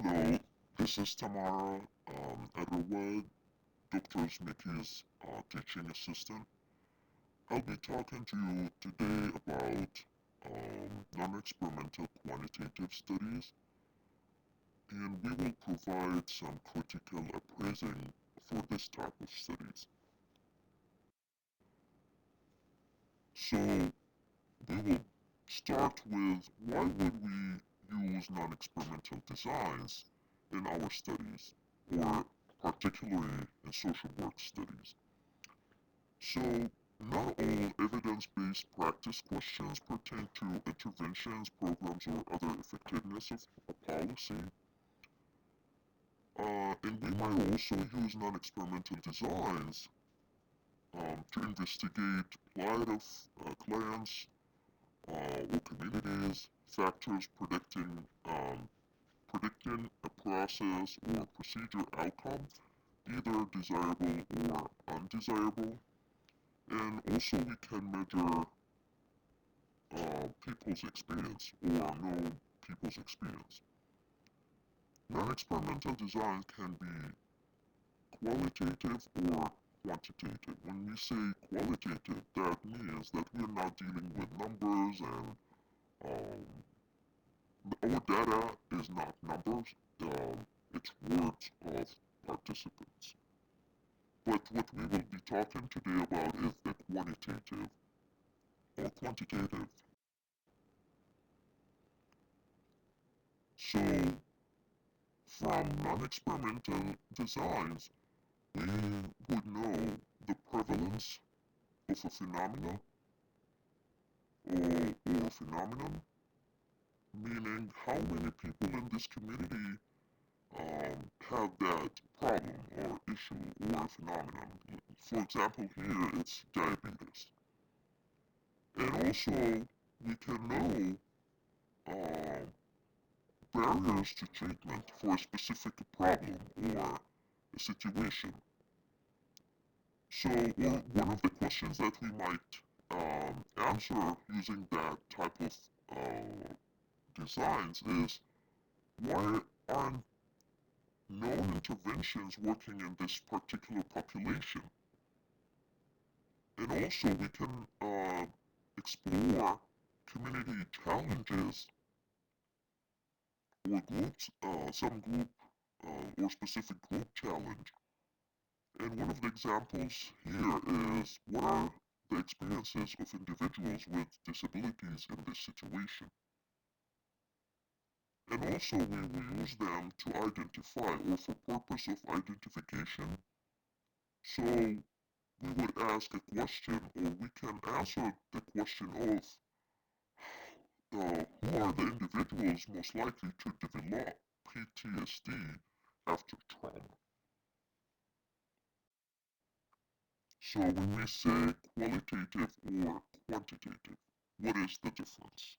Hello, this is Tamara Edward, Dr. Mickey's teaching assistant. I'll be talking to you today about non-experimental quantitative studies, and we will provide some critical appraising for this type of studies. So we will start with why would we use non-experimental designs in our studies, or particularly in social work studies. So, not all evidence-based practice questions pertain to interventions, programs, or other effectiveness of a policy. And we might also use non-experimental designs to investigate plight of clients or communities, factors predicting a process or procedure outcome, either desirable or undesirable. And also we can measure people's experience or know people's experience. Non-experimental design can be qualitative or quantitative. When we say qualitative, that means that we're not dealing with numbers and um, our data is not numbers, it's words of participants. But what we will be talking today about is the quantitative or quantitative. So, from non-experimental designs, we would know the prevalence of a phenomena or phenomenon, meaning how many people in this community have that problem or issue or phenomenon. For example, here it's diabetes. And also, we can know um, barriers to treatment for a specific problem or a situation. So one of the questions that we might answer using that type of designs is, why aren't known interventions working in this particular population? And also we can explore community challenges or groups, some group or specific group challenge. And one of the examples here is, what are the experiences of individuals with disabilities in this situation? And also we will use them to identify or for purpose of identification. So we would ask a question or we can answer the question of who are the individuals most likely to develop PTSD after trauma. So when we say qualitative or quantitative, what is the difference?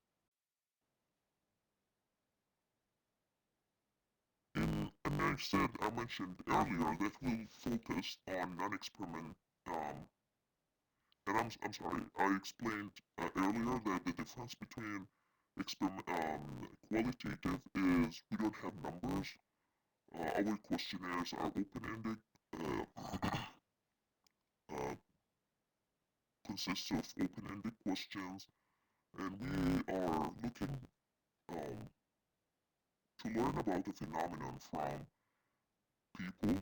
And I mentioned earlier that we'll focus on non-experiment, and I'm sorry, I explained earlier that the difference between qualitative is we don't have numbers. Our questionnaires are open-ended, uh, uh, consists of open-ended questions, and we are looking um, to learn about the phenomenon from people,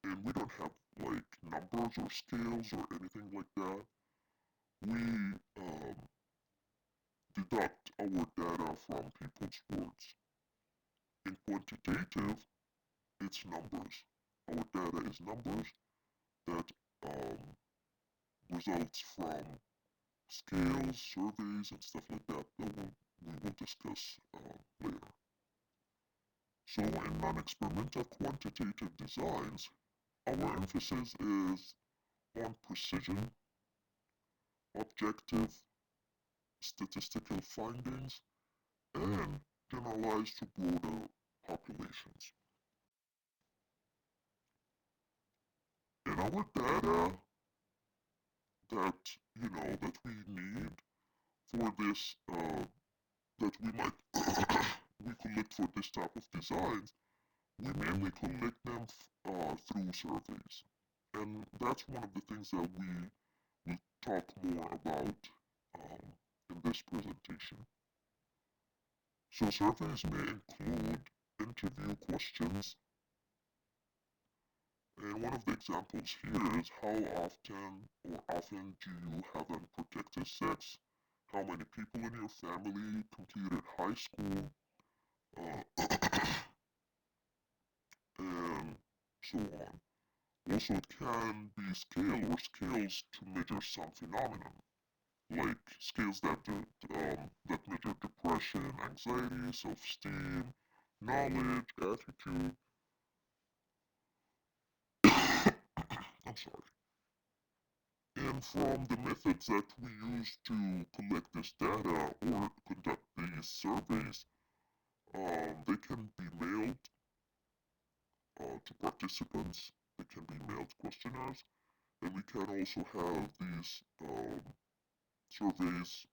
and we don't have like numbers or scales or anything like that. We deduct our data from people's words. In quantitative, it's numbers. Our data is numbers that results from scales, surveys, and stuff like that that we will discuss later. So in non-experimental quantitative designs, our emphasis is on precision, objective, statistical findings, and generalized to broader populations. And our data that, that we need for this, that we might, we collect for this type of designs, we mainly collect them through surveys. And that's one of the things that we will talk more about in this presentation. So surveys may include interview questions, and one of the examples here is how often do you have unprotected sex? How many people in your family completed high school? And so on. Also, it can be scale or scales to measure some phenomenon, like scales that measure depression, anxiety, self-esteem, knowledge, attitude. I'm sorry. And from the methods that we use to collect this data or conduct these surveys, they can be mailed to participants. They can be mailed questionnaires, and we can also have these surveys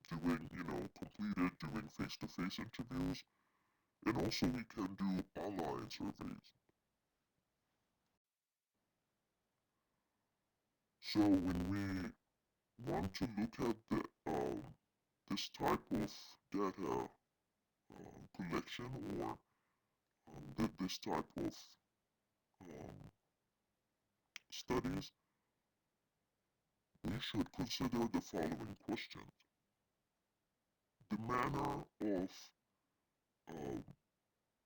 completed doing face-to-face interviews, and also we can do online surveys. So when we want to look at this type of data collection or this type of um, studies, we should consider the following questions. The manner of um,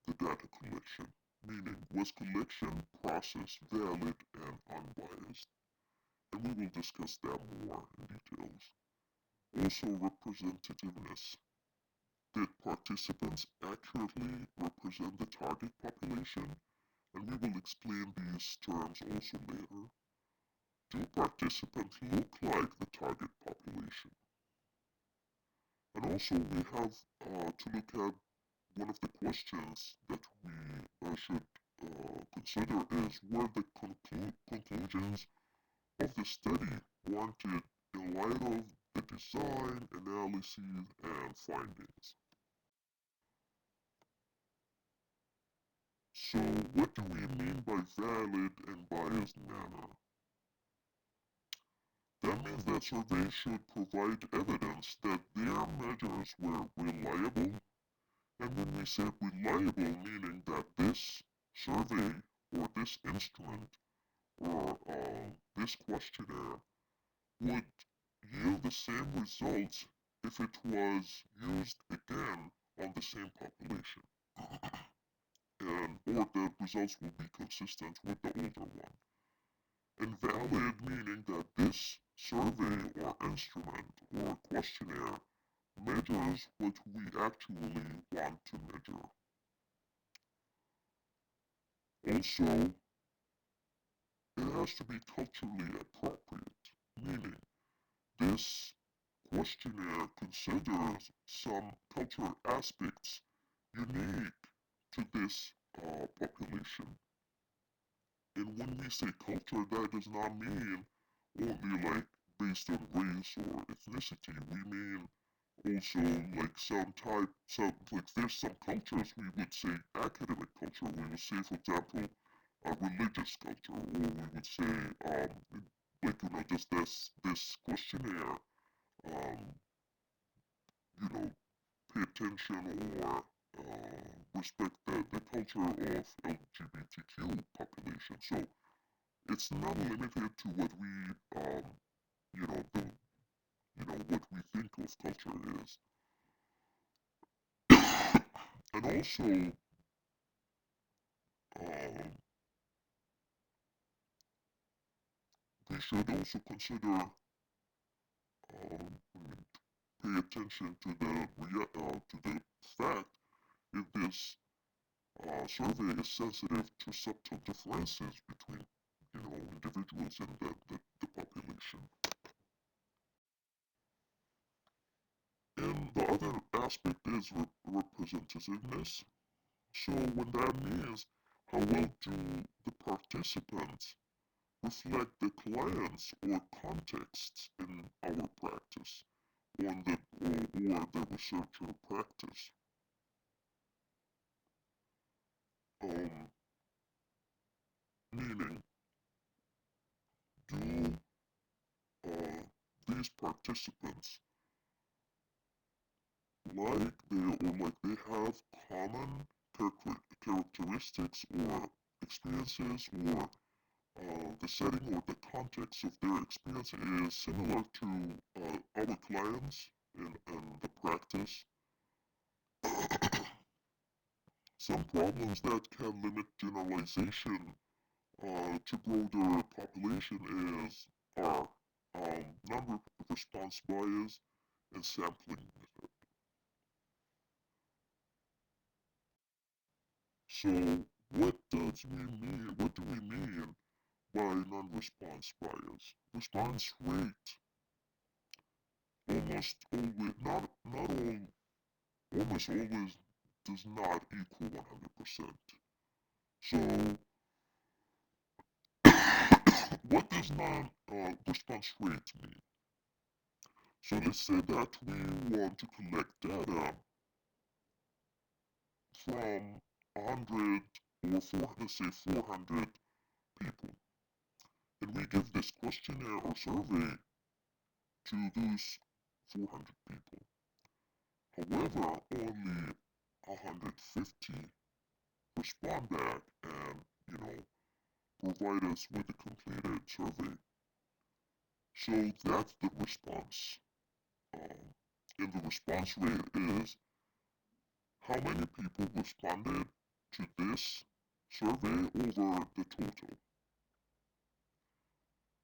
the data collection, meaning was collection process valid and unbiased? And we will discuss that more in details. Also, representativeness. Did participants accurately represent the target population? And we will explain these terms also later. Do participants look like the target population? And also we have to look at one of the questions that we should consider is were the conclusions of the study warranted in light of the design, analyses, and findings. So what do we mean by valid and biased manner? That means that surveys should provide evidence that their measures were reliable. And when we say reliable, meaning that this survey or this instrument or this questionnaire would yield the same results if it was used again on the same population. Or the results will be consistent with the older one. Invalid meaning that this survey or instrument or questionnaire measures what we actually want to measure. Also, it has to be culturally appropriate, meaning this questionnaire considers some cultural aspects unique to this population. And when we say culture, that does not mean only like based on race or ethnicity. We mean also like like there's some cultures we would say academic culture. We would say, for example, a religious culture, or we would say, just this questionnaire, um, pay attention or respect the culture of LGBTQ population. So it's not limited to what we, you know, the, what we think of culture is. And also, um, we should also consider, pay attention to the fact if this survey is sensitive to subtle differences between, individuals in the population. And the other aspect is representativeness. So what that means, how well do the participants reflect the clients or contexts in our practice? on or the research or practice. Um, Meaning, do uh, these participants like they have common characteristics or experiences, or the setting or the context of their experience is similar to our clients in the practice. Some problems that can limit generalization to broader population are number response bias and sampling method. So what do we mean by non-response bias? Response rate almost always not all almost always does not equal 100%. So what does non response rate mean? So let's say that we want to collect data from 100 or let's say 400 people, and we give this questionnaire or survey to those 400 people. However, only 150 respond back and, provide us with a completed survey. So that's the response. Um, and the response rate is how many people responded to this survey over the total.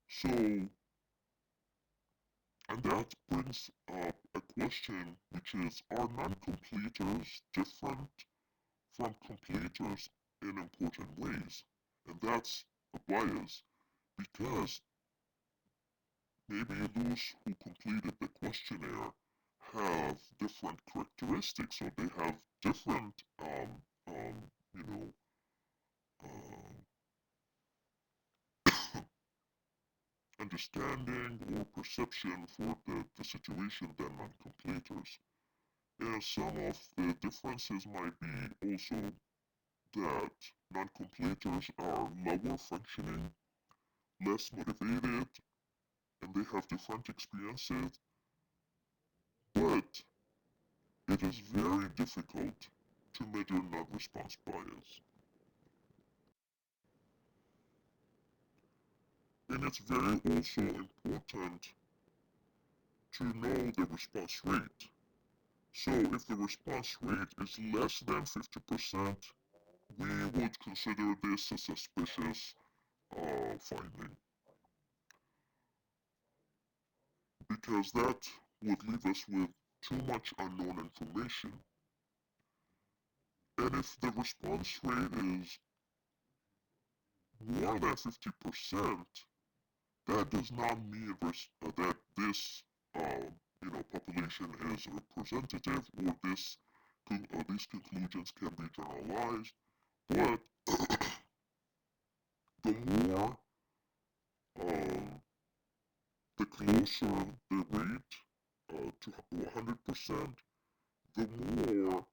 So, and that brings up a question, which is, are non-completers different from completers in important ways? And that's a bias, because maybe those who completed the questionnaire have different characteristics, or they have different, you know, understanding or perception for the situation than non-completers. And some of the differences might be also that non-completers are lower functioning, less motivated, and they have different experiences, but it is very difficult to measure non-response bias. And it's very also important to know the response rate. So if the response rate is less than 50%, we would consider this a suspicious finding, because that would leave us with too much unknown information. And if the response rate is more than 50%, that does not mean that this population is representative, or these conclusions can be generalized. But the more um, the closer the rate to 100%, the more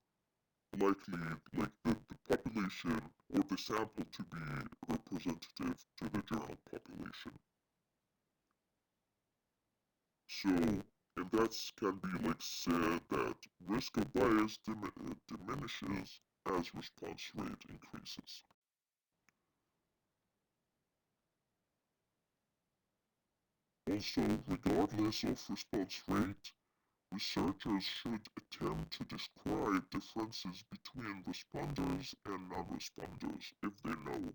likely the population or the sample to be representative to the general population. So, and that can be like said that risk of bias diminishes as response rate increases. Also, regardless of response rate, researchers should attempt to describe differences between responders and non-responders if they know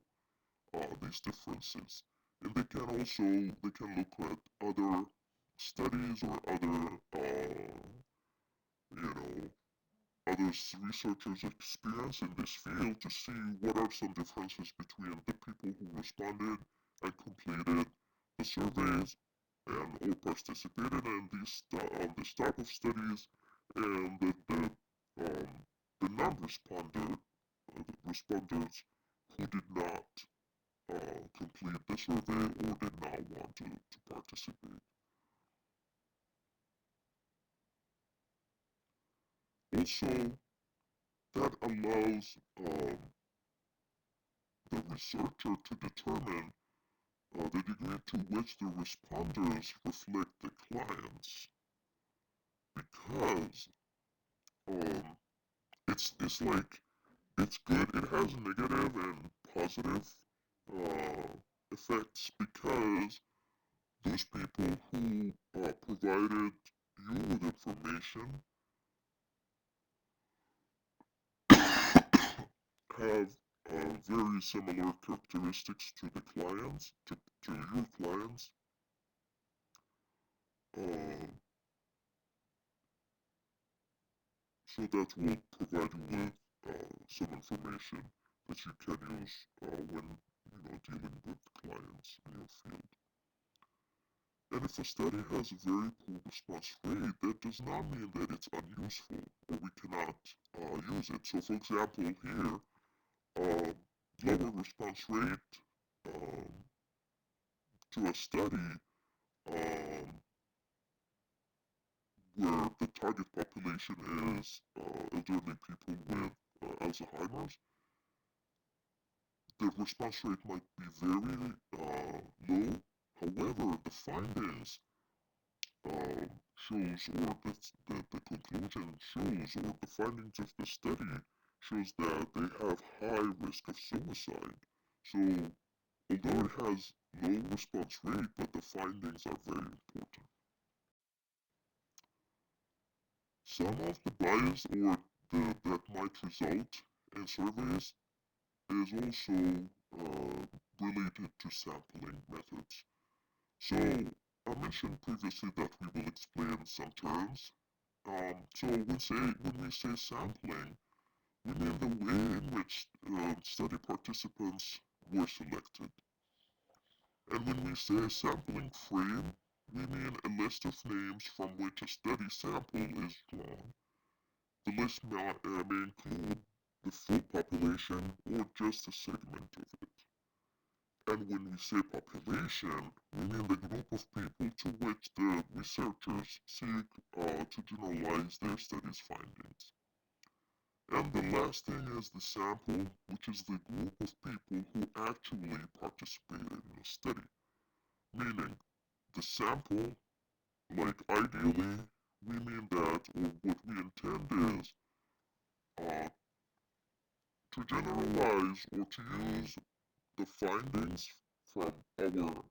these differences. And they can look at other studies or other, you know, other researchers' experience in this field to see what are some differences between the people who responded and completed the surveys and or participated in this type of studies, and the responders who did not complete the survey or did not want to participate. Also, that allows the researcher to determine the degree to which the responders reflect the clients, because um, it's like it's good. It has negative and positive uh, effects, because those people who provided you with information have very similar characteristics to the clients, to your clients. Um, so that will provide you with some information that you can use when dealing with clients in your field. And if a study has a very poor response rate, that does not mean that it's unuseful or we cannot use it. So, for example, here, lower response rate um, to a study um, where the target population is elderly people with Alzheimer's, the response rate might be very low. However, the findings shows, or the conclusion shows, or the findings of the study shows that they have high risk of suicide. So, although it has low response rate, but the findings are very important. Some of the bias or that might result in surveys is also related to sampling methods. So I mentioned previously that we will explain some terms. So when we say sampling, we mean the way in which study participants were selected. And when we say sampling frame, we mean a list of names from which a study sample is drawn. The list may include the full population or just a segment of it. And when we say population, we mean the group of people to which the researchers seek to generalize their study's findings. And the last thing is the sample, which is the group of people who actually participated in the study. Meaning, the sample, like ideally, we mean that, or what we intend is uh, to generalize or to use the findings from our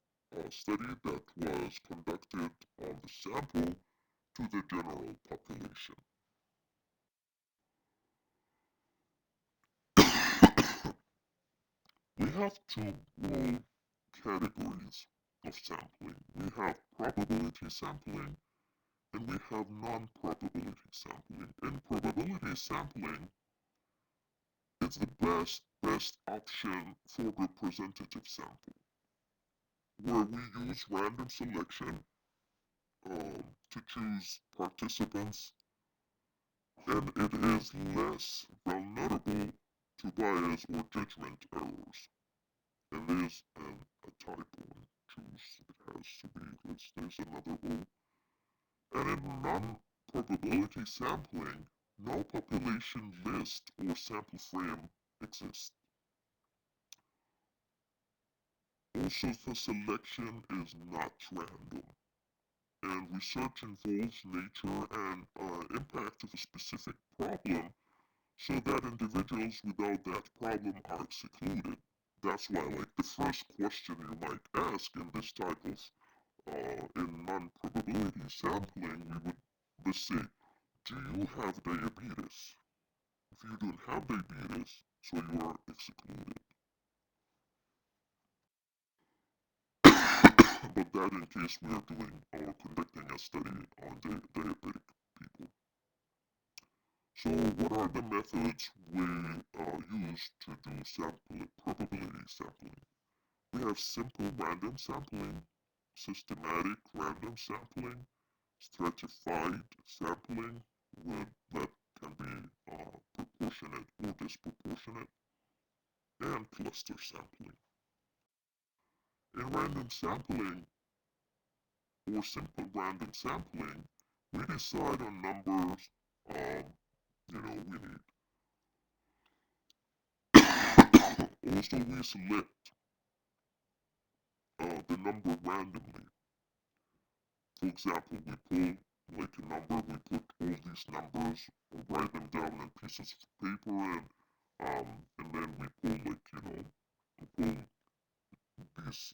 study that was conducted on the sample to the general population. We have two categories of sampling. We have probability sampling and we have non-probability sampling. In probability sampling, it's the best option for representative sample, where we use random selection to choose participants, and it is less vulnerable to bias or judgment errors. And there's a typo in choose. It has to be, there's another rule. And in non-probability sampling, no population list or sample frame exists. Also, the selection is not random, and research involves nature and impact of a specific problem, so that individuals without that problem are excluded. That's why, like, the first question you might ask in this type of, in non-probability sampling, we would, let's say, do you have diabetes? If you don't have diabetes, so you are excluded. But that in case we are doing or conducting a study on diabetic people. So what are the methods we use to do sampling, probability sampling? We have simple random sampling, systematic random sampling, stratified sampling, that can be proportionate or disproportionate, and cluster sampling. In random sampling, or simple random sampling, we decide on numbers So we select the number randomly. For example, we pull like a number, we put all these numbers, write them down on pieces of paper, and then we pull like we pull these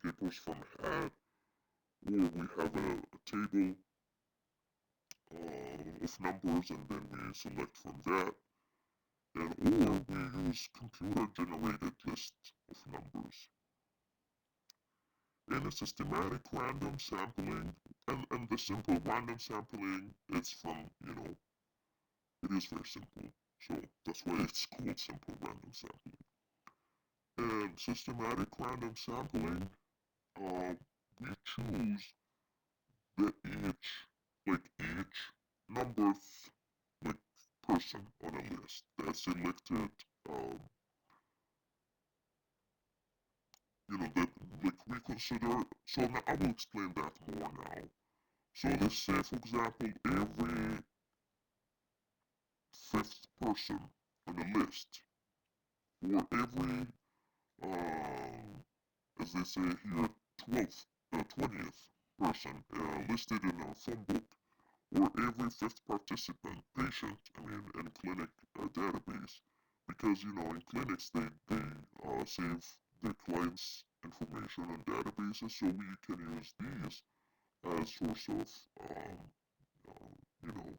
papers from a hat, or we have a table of numbers, and then we select from that, and or we use computer-generated lists of numbers. In a systematic random sampling, and the simple random sampling is from, it is very simple. So that's why it's called simple random sampling. And systematic random sampling, we choose the each numberth like person on a list that's selected, um, that like we consider. So now I will explain that more now. So let's say, for example, every fifth person on the list, or every, as they say here, 20th person listed in our phone book, or every fifth participant, patient, in clinic database. Because, in clinics, they save their clients' information on databases, so we can use these as source of, um, you know,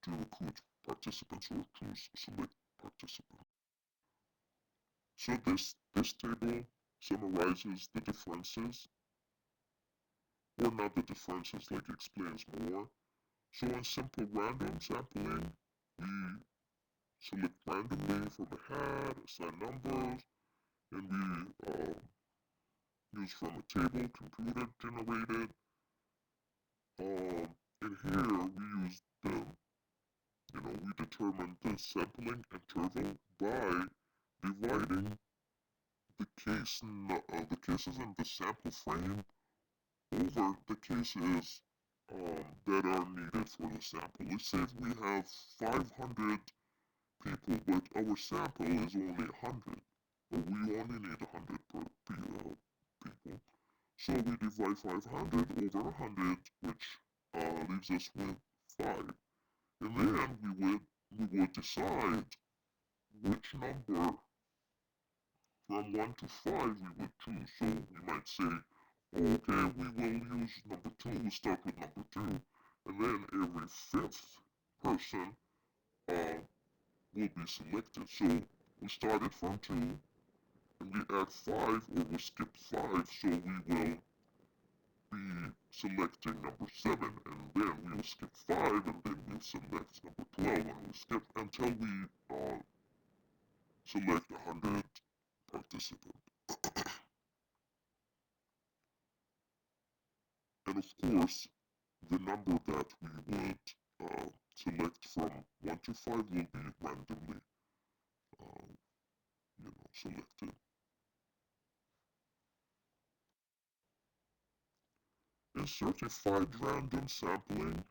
to recruit participants or to select participants. So this table summarizes the differences, or not the differences, like explains more. So in simple random sampling, we select randomly from a hat, assign numbers, and we use from a table, computer generated. And here we use we determine the sampling interval by dividing the cases in the sample frame over the cases that are needed for the sample. Let's say if we have 500 people, but our sample is only 100, or we only need 100 people. So we divide 500 over 100, which leaves us with 5. And then we would decide which number from 1 to 5 we would choose. So we might say, okay, we will use number 2, we start with number 2, and then every fifth person uh, will be selected. So we started from 2, and we add 5, or we skip 5, so we will be selecting number 7, and then we will skip 5, and then we'll select number 12, and we'll skip until we select 100 participants. And of course, the number that we would select from 1 to 5 will be randomly uh, selected. In certified random sampling,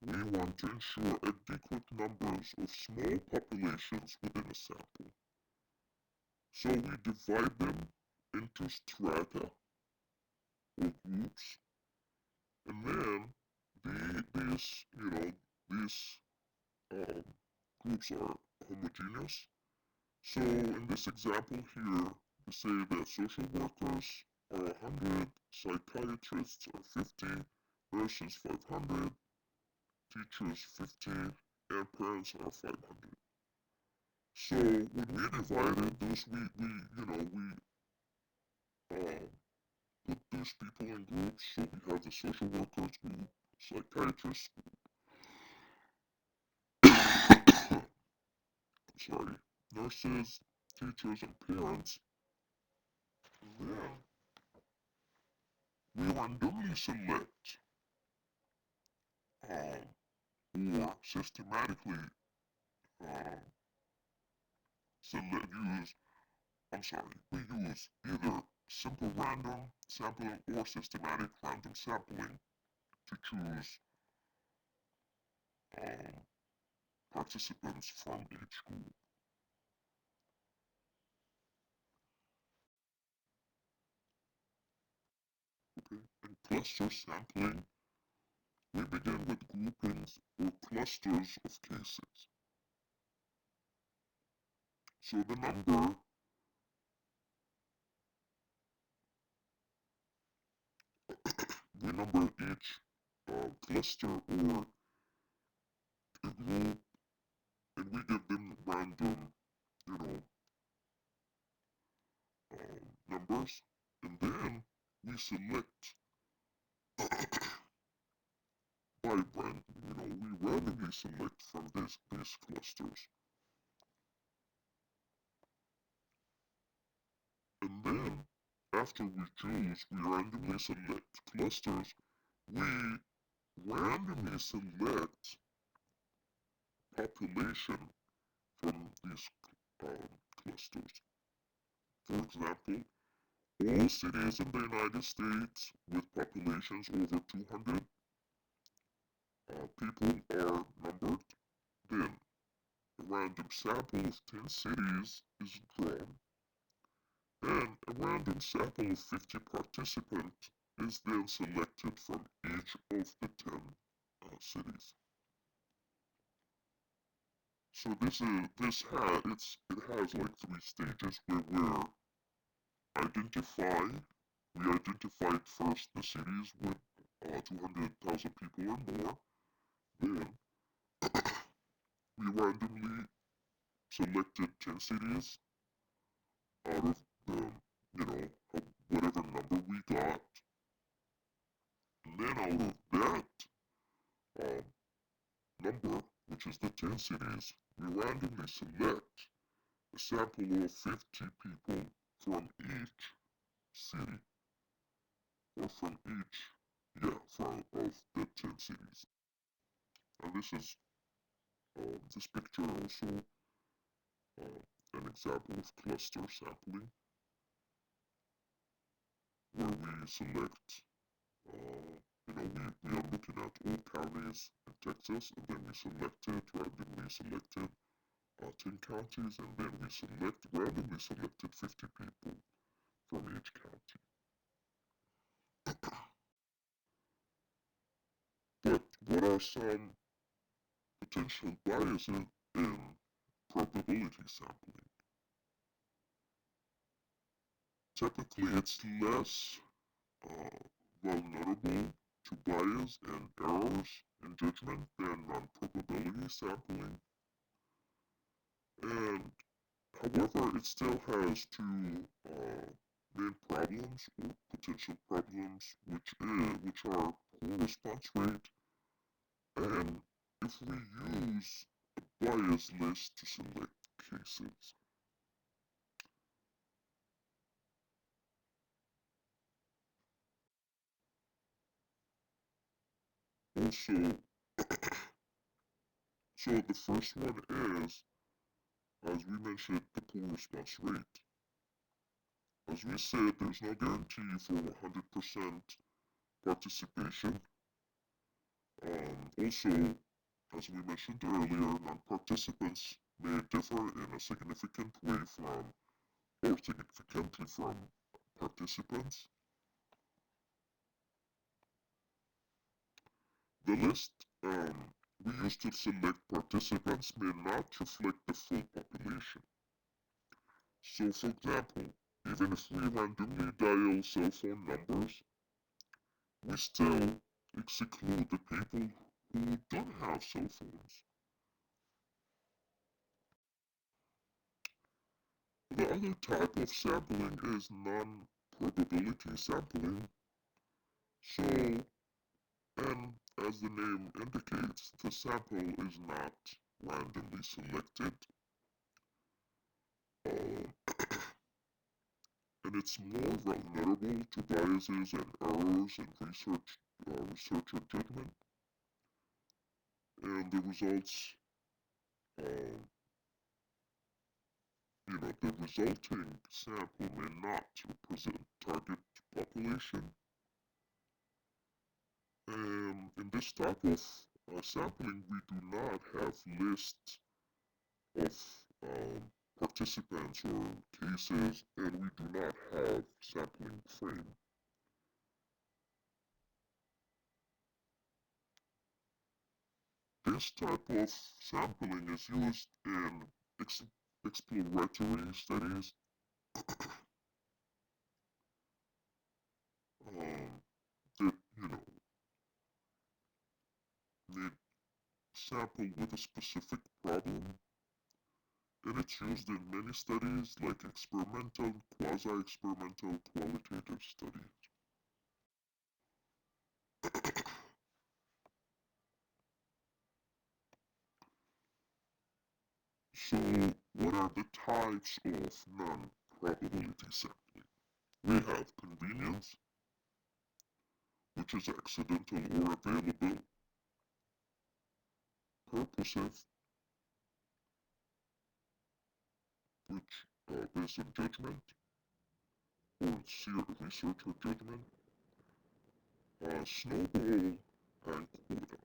we want to ensure adequate numbers of small populations within a sample. So we divide them into strata or groups, and then these um, groups are homogeneous. So in this example here, we say that social workers are 100, psychiatrists are 50, nurses 500, teachers 50, and parents are 500. So when we divided those, we put those people in groups. So we have the social workers group, psychiatrists group, sorry, nurses, teachers, and parents. Then we randomly select or systematically um, select use. I'm sorry, we use either simple random sampling or systematic random sampling to choose um, participants from each group. Okay, in cluster sampling, we begin with groupings or clusters of cases. So we number each cluster or a group, and we give them random, you know, numbers, and then we select by random, we randomly select from these clusters. And then, after we choose, we randomly select clusters, we randomly select population from these clusters. For example, all cities in the United States with populations over 200 people are numbered. Then, a random sample of 10 cities is drawn. Then, a random sample of 50 participants is then selected from each of the 10 cities. So it has like 3 stages where identify we identified first the cities with 200,000 people or more. Then we randomly selected 10 cities out of the, whatever number we got. And then out of that um, number, which is the 10 cities, we randomly select a sample of 50 people from each city, or from each, from of the 10 cities. And this picture also an example of cluster sampling, where we select, we are looking at all counties in Texas, and then we randomly selected 10 counties, and then we randomly selected 50 people from each county. But what are some potential biases in probability sampling? Typically, it's less vulnerable to bias and errors in judgment than non-probability sampling. And however, it still has two main problems or potential problems, which are poor response rate, and if we use a bias list to select cases. Also, so the first one is, as we mentioned, the poor response rate. As we said, there's no guarantee for 100% participation. Also, as we mentioned earlier, non-participants may differ in a significant way significantly from participants. The list we use to select participants may not reflect the full population. So, for example, even if we randomly dial cell phone numbers, we still exclude the people who don't have cell phones. The other type of sampling is non-probability sampling. So, and as the name indicates, the sample is not randomly selected, and it's more vulnerable to biases and errors in research or judgment. And the results, the resulting sample may not represent target population. In this type of sampling, we do not have lists of participants or cases, and we do not have sampling frame. This type of sampling is used in exploratory studies that, need sample with a specific problem, and it's used in many studies like experimental, quasi-experimental, qualitative studies. So, what are the types of non-probability sampling? We have convenience, which is accidental or available, purposive, which based on judgment or researcher judgment, snowball, and quota.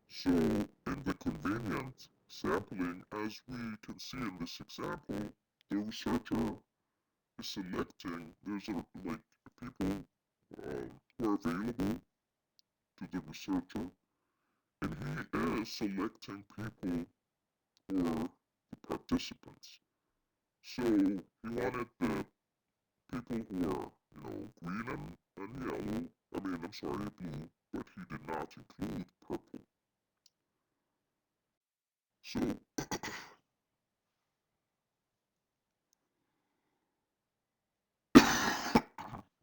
So, in the convenient sampling, as we can see in this example, the researcher is selecting, there's like people who are available to the researcher, and he is selecting people or the participants. So he wanted the people who are, green and yellow, I'm sorry, blue, but he did not include purple. So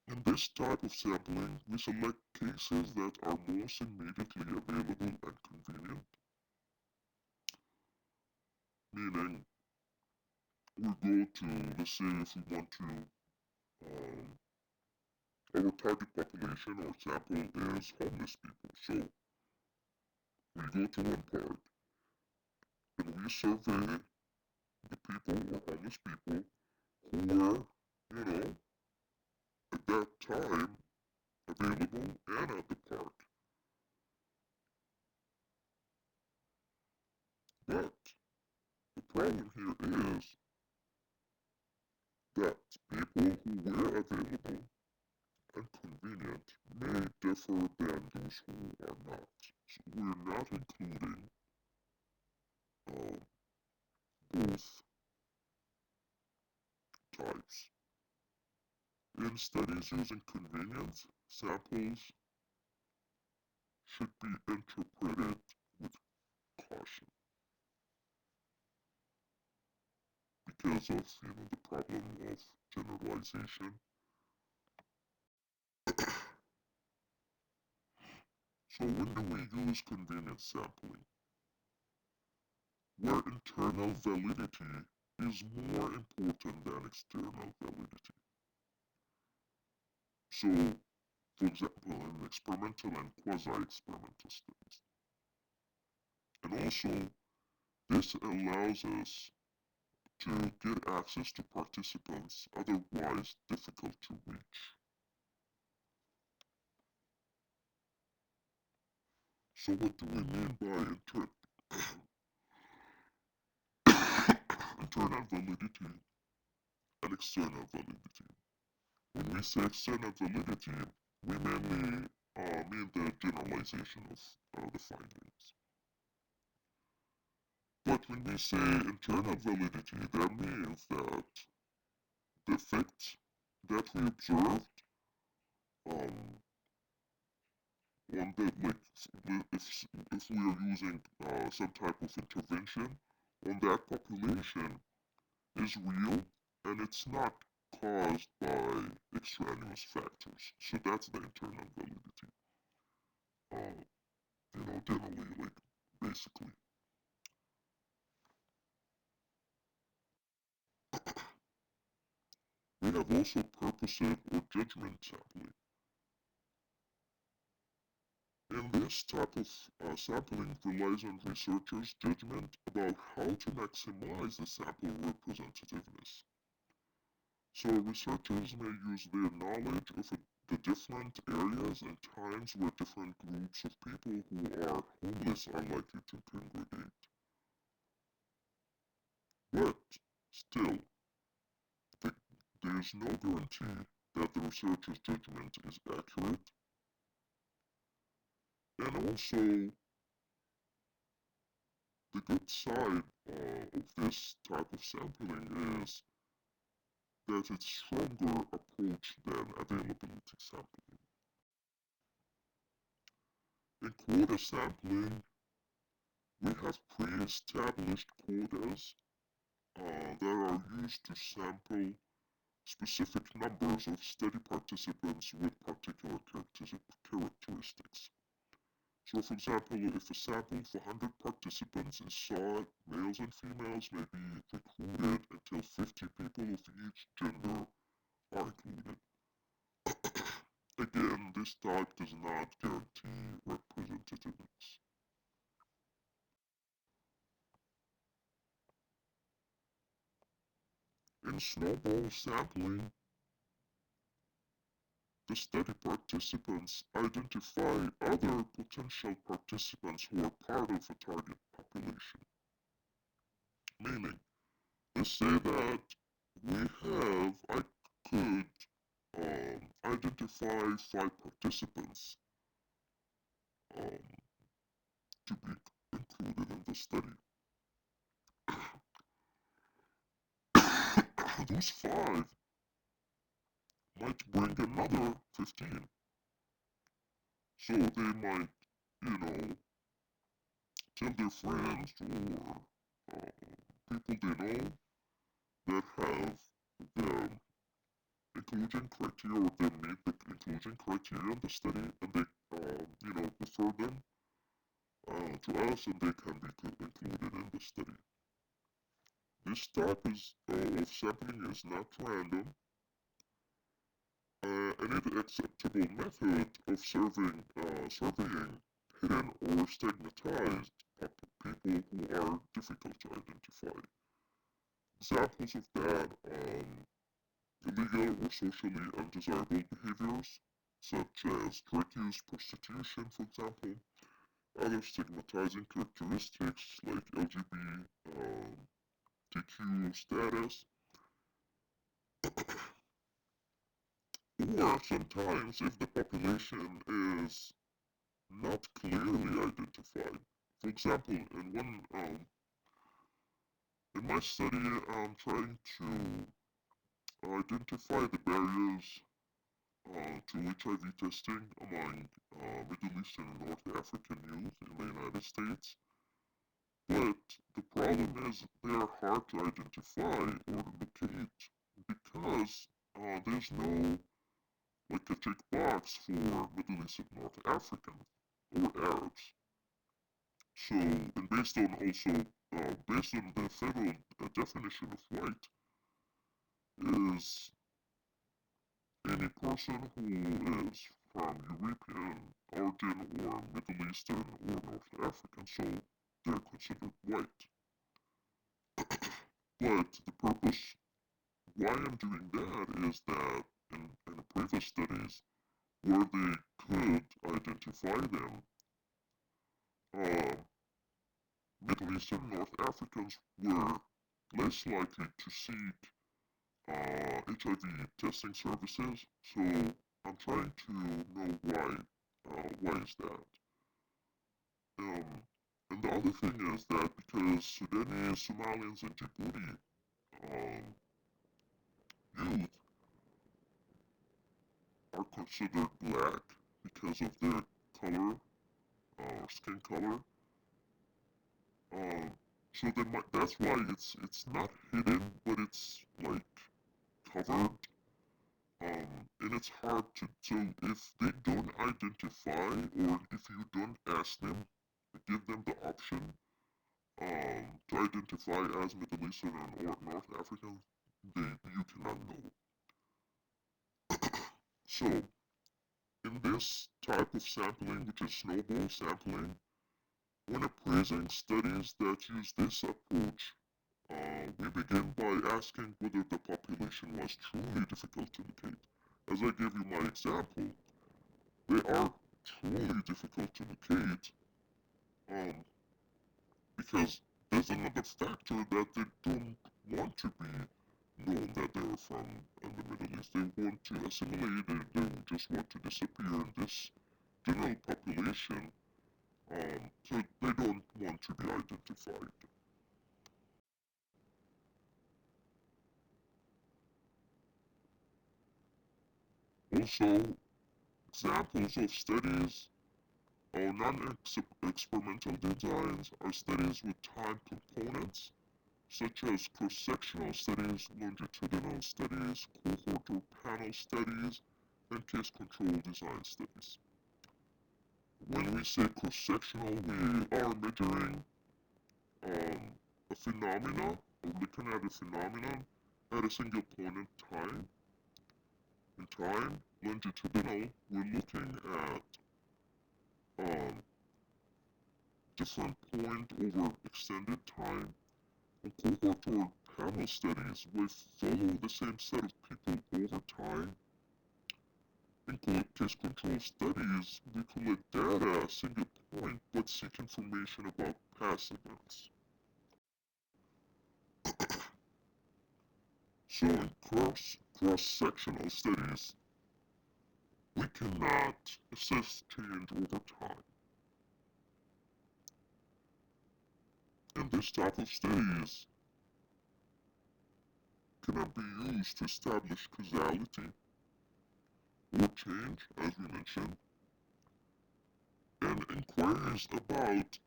in this type of sampling, we select cases that are most immediately available and convenient, meaning we go to, let's say if we want to, our target population or sample is homeless people. So we go to one park and we survey the people or homeless people who were, at that time available and at the park. But the problem here is that people who were available and convenient may differ than those who are not. So we're not including both types. In studies using convenience, samples should be interpreted with caution because of the problem of generalization. So when do we use convenience sampling? Where internal validity is more important than external validity. So, for example, in experimental and quasi-experimental studies. And also, this allows us to get access to participants otherwise difficult to reach. So what do we mean by internal validity and external validity? When we say external validity, we mainly mean the generalization of the findings. But when we say internal validity, that means that the effects that we observed um, on the, like, if we are using some type of intervention on that population is real and it's not caused by extraneous factors. So that's the internal validity. Uh, generally, like, basically. We have also purposive or judgment sampling. And this type of sampling relies on researchers' judgment about how to maximize the sample representativeness. So researchers may use their knowledge of the different areas and times where different groups of people who are homeless are likely to congregate. But still, the, there's no guarantee that the researcher's judgment is accurate. And also, the good side of this type of sampling is that it's stronger approach than availability sampling. In quota sampling, we have pre-established quotas that are used to sample specific numbers of study participants with particular characteristics. So, for example, if a sample of 100 participants is sought, males and females may be recruited until 50 people of each gender are included. Again, this type does not guarantee representativeness. In snowball sampling, the study participants identify other potential participants who are part of a target population. Meaning, let's say that I could identify 5 participants um, to be included in the study. Those 5 might bring another 15. So they might, you know, tell their friends or people they know that have the inclusion criteria or they meet the inclusion criteria of the study and they, refer them to us and they can be included in the study. This type of sampling is not random. An acceptable method of surveying hidden or stigmatized people who are difficult to identify. Examples of that, illegal or socially undesirable behaviors, such as drug use, prostitution, for example, other stigmatizing characteristics like LGBTQ status, or sometimes if the population is not clearly identified. For example, in my study, I'm trying to identify the barriers to HIV testing among Middle Eastern and North African youth in the United States. But the problem is they are hard to identify or to locate because there's no like a checkbox for Middle Eastern North African or Arabs. So, and based on the federal definition of white, is any person who is from European origin or Middle Eastern or North African, so they're considered white. But the purpose why I'm doing that is that in the previous studies where they could identify them, uh, Middle Eastern North Africans were less likely to seek HIV testing services. So I'm trying to know why. Why is that? Um, and the other thing is that because Sudanese, Somalians, and Djibouti youth are considered black because of their color, skin color. Um, so they might, that's why it's not hidden, but it's like covered. And it's hard to, so if they don't identify or if you don't ask them, give them the option to identify as Middle Eastern or North African, you cannot know. So, in this type of sampling, which is snowball sampling, when appraising studies that use this approach, We begin by asking whether the population was truly difficult to locate. As I gave you my example, they are truly difficult to locate um, because there's another factor that they don't want to be known that they're from the Middle East. They want to assimilate, they just want to disappear in this general population, so they don't want to be identified. Also, examples of studies or non-experimental designs are studies with time components, such as cross-sectional studies, longitudinal studies, cohort or panel studies, and case control design studies. When we say cross-sectional, we are measuring a phenomena, or looking at a phenomenon at a single point in time. In time, longitudinal, we're looking at um, different point over extended time. In cohort or panel studies, we follow the same set of people over time. In case control studies, we collect data at a single point but seek information about past events. So in cross-sectional studies, we cannot assess change over time. And this type of studies cannot be used to establish causality or change, as we mentioned, and inquiries about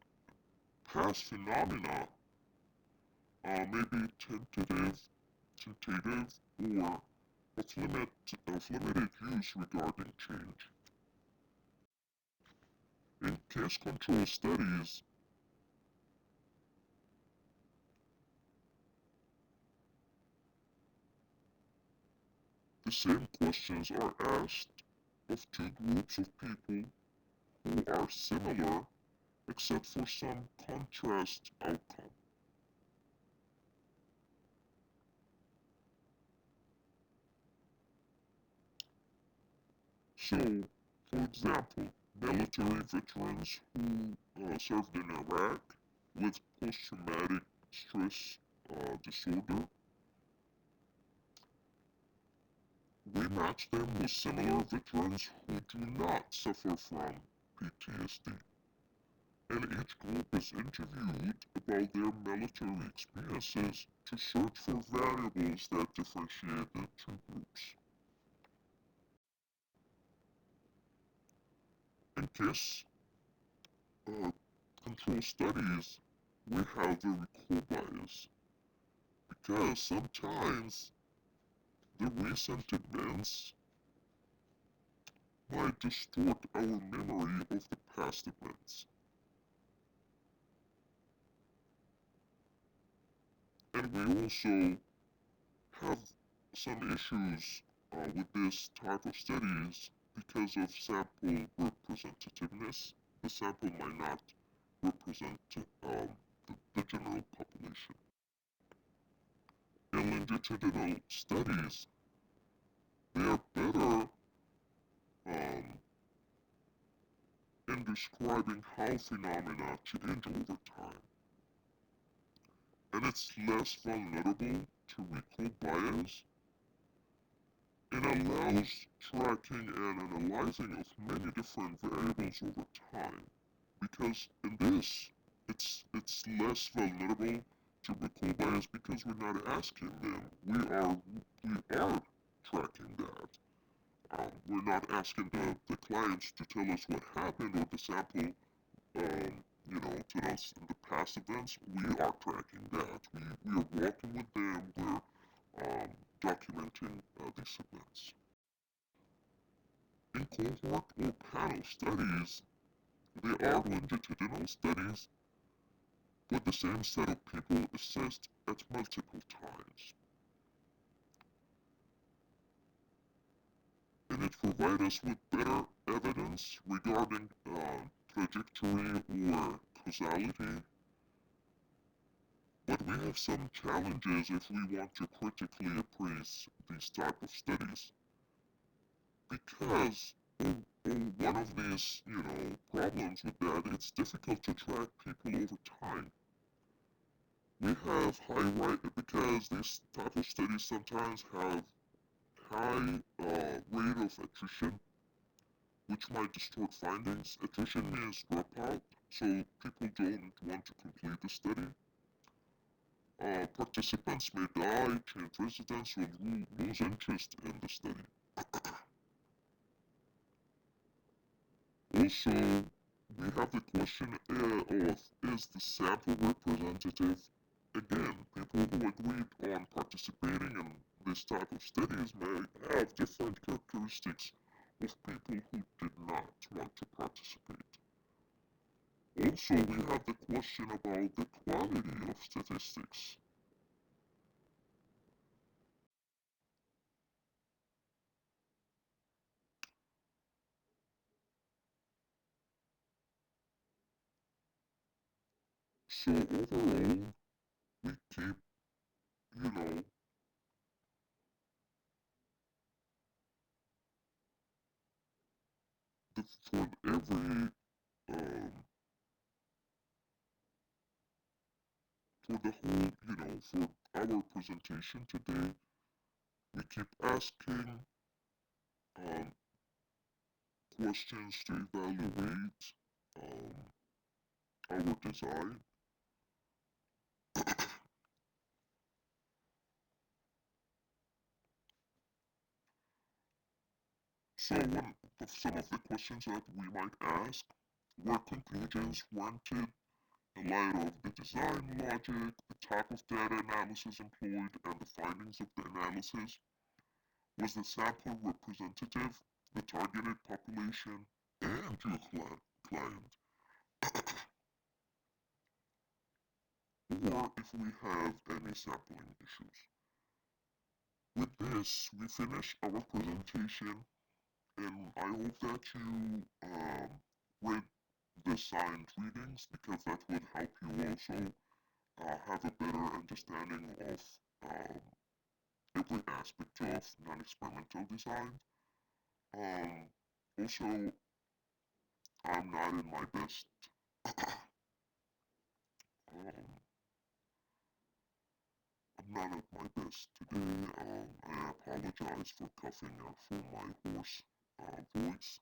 past phenomena may be tentative, or of limited use regarding change. In case control studies, the same questions are asked of two groups of people who are similar except for some contrast outcome. So, for example, military veterans who served in Iraq with post-traumatic stress disorder, we match them with similar veterans who do not suffer from PTSD. And each group is interviewed about their military experiences to search for variables that differentiate the two groups. In case control studies, we have the recall bias because sometimes the recent events might distort our memory of the past events. And we also have some issues with this type of studies because of sample representativeness. The sample might not represent the general population. In longitudinal studies, they are better in describing how phenomena change over time, and it's less vulnerable to recall bias. It allows tracking and analyzing of many different variables over time, because in this, it's less vulnerable to recall bias because we're not asking them. We are tracking that. We're not asking the clients to tell us what happened or the sample, tell us in the past events. We are tracking that. We are walking with them. We're documenting these events. In cohort or panel studies, they are longitudinal studies with the same set of people assessed at multiple times. And it provides us with better evidence regarding trajectory or causality. But we have some challenges if we want to critically appraise these type of studies, because one of these, problems with that, it's difficult to track people over time. We have high rate because this type of studies sometimes have high rate of attrition, which might distort findings. Attrition means dropout, so people don't want to complete the study. Participants may die, change residence, or lose interest in the study. Also, we have the question of, is the sample representative? Again, people who agreed on participating in this type of studies may have different characteristics of people who did not want to participate. Also, we have the question about the quality of statistics. So overall, we keep, you know, for every, for the whole, for our presentation today, we keep asking um, questions to evaluate our design. So some of the questions that we might ask were conclusions warranted in light of the design logic, the type of data analysis employed, and the findings of the analysis. Was the sample representative, the targeted population, and your client? Or if we have any sampling issues. With this, we finish our presentation, and I hope that you read the signed readings, because that would help you also have a better understanding of um, every aspect of non-experimental design. Um, Also, I'm not in my best. um, I'm not at my best today. I apologize for coughing out for my hoarse voice.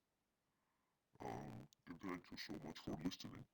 And thank you so much for listening.